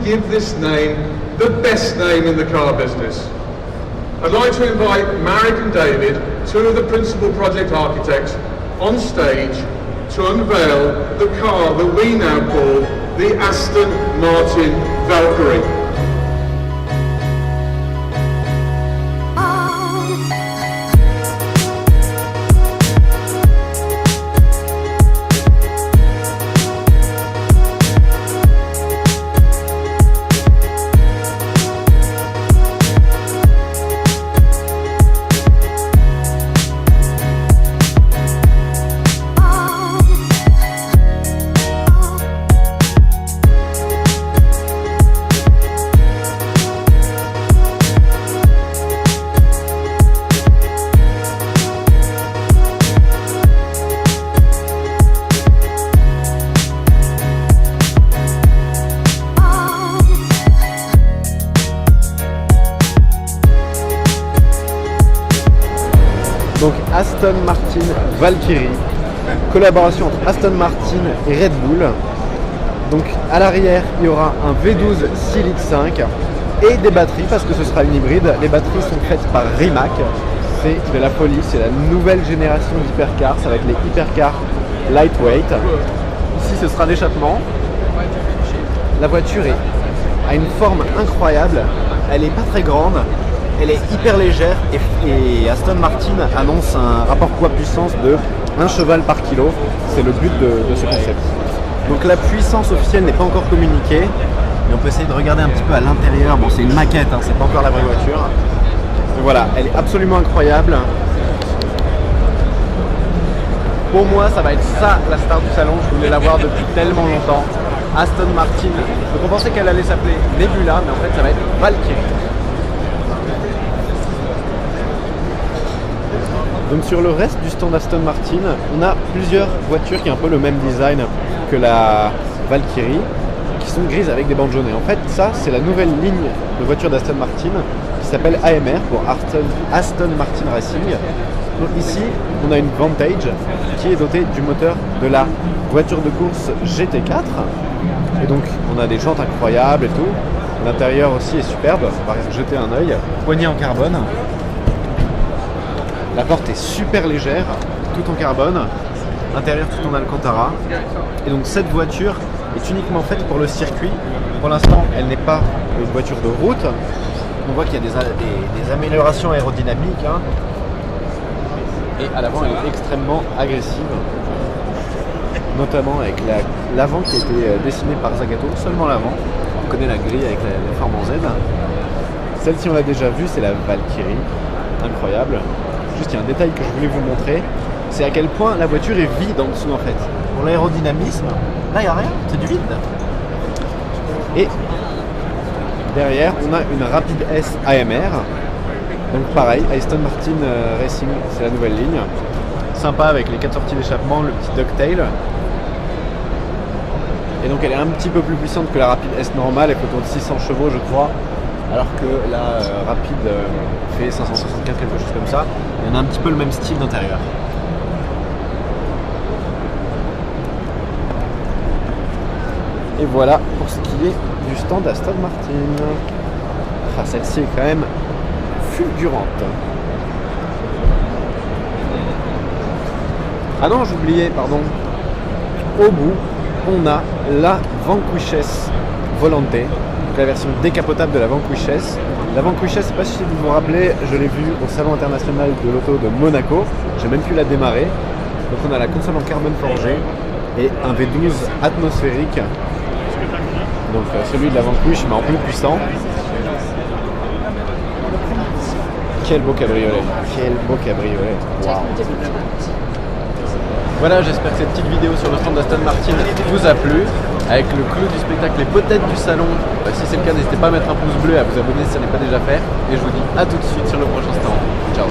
give this name the best name in the car business. I'd like to invite Marek and David, two of the principal project architects, on stage to unveil the car that we now call the Aston Martin Valkyrie. Donc Aston Martin Valkyrie, collaboration entre Aston Martin et Red Bull. Donc à l'arrière il y aura un V12 6 litres 5 et des batteries parce que ce sera une hybride. Les batteries sont faites par Rimac, c'est de la folie, c'est la nouvelle génération d'hypercars, ça va être les hypercars lightweight. Ici ce sera l'échappement. La voiture a une forme incroyable, elle est pas très grande. Elle est hyper légère et Aston Martin annonce un rapport poids-puissance de 1 cheval par kilo. C'est le but de ce concept. Donc la puissance officielle n'est pas encore communiquée, mais on peut essayer de regarder un petit peu à l'intérieur. Bon, c'est une maquette, hein, c'est pas encore la vraie voiture. Mais voilà, elle est absolument incroyable. Pour moi, ça va être ça la star du salon. Je voulais la voir depuis tellement longtemps. Aston Martin. Donc on pensait qu'elle allait s'appeler Nebula, mais en fait ça va être Valkyrie. Donc sur le reste du stand Aston Martin, on a plusieurs voitures qui ont un peu le même design que la Valkyrie, qui sont grises avec des bandes jaunes. Et en fait, ça, c'est la nouvelle ligne de voitures d'Aston Martin qui s'appelle AMR pour Aston Martin Racing. Donc ici, on a une Vantage qui est dotée du moteur de la voiture de course GT4. Et donc, on a des jantes incroyables et tout. L'intérieur aussi est superbe, on va jeter un œil. Poignée en carbone. La porte est super légère, tout en carbone, intérieur tout en Alcantara. Et donc cette voiture est uniquement faite pour le circuit. Pour l'instant, elle n'est pas une voiture de route. On voit qu'il y a des améliorations aérodynamiques. Hein. Et à l'avant, elle est extrêmement agressive. Notamment avec l'avant qui a été dessiné par Zagato, seulement l'avant. On connaît la grille avec la forme en Z. Celle-ci, on l'a déjà vue, c'est la Valkyrie. Incroyable. Juste, il y a un détail que je voulais vous montrer, c'est à quel point la voiture est vide en dessous en fait. Pour l'aérodynamisme, là il n'y a rien, c'est du vide. Et derrière, on a une Rapid S AMR. Donc pareil, Aston Martin Racing, c'est la nouvelle ligne. Sympa avec les 4 sorties d'échappement, le petit ducktail. Et donc elle est un petit peu plus puissante que la Rapid S normale, elle fait autour de 600 chevaux je crois. Alors que la Rapid fait 564, quelque chose comme ça. Et on a un petit peu le même style d'intérieur. Et voilà pour ce qui est du stand Aston Martin. Ah, celle-ci est quand même fulgurante. Ah non, j'oubliais, pardon. Au bout, on a la Vanquish S Volante. La version décapotable de la Vanquish S. La Vanquish S, je ne sais pas si vous vous rappelez, je l'ai vue au Salon international de l'auto de Monaco. J'ai même pu la démarrer. Donc on a la console en carbone forgé et un V12 atmosphérique. Donc celui de la Vanquish mais en plus puissant. Quel beau cabriolet. Quel beau cabriolet. Wow. Voilà, j'espère que cette petite vidéo sur le stand d'Aston Martin vous a plu. Avec le clou du spectacle et peut-être du salon. Si c'est le cas, n'hésitez pas à mettre un pouce bleu et à vous abonner si ce n'est pas déjà fait. Et je vous dis à tout de suite sur le prochain stand. Ciao.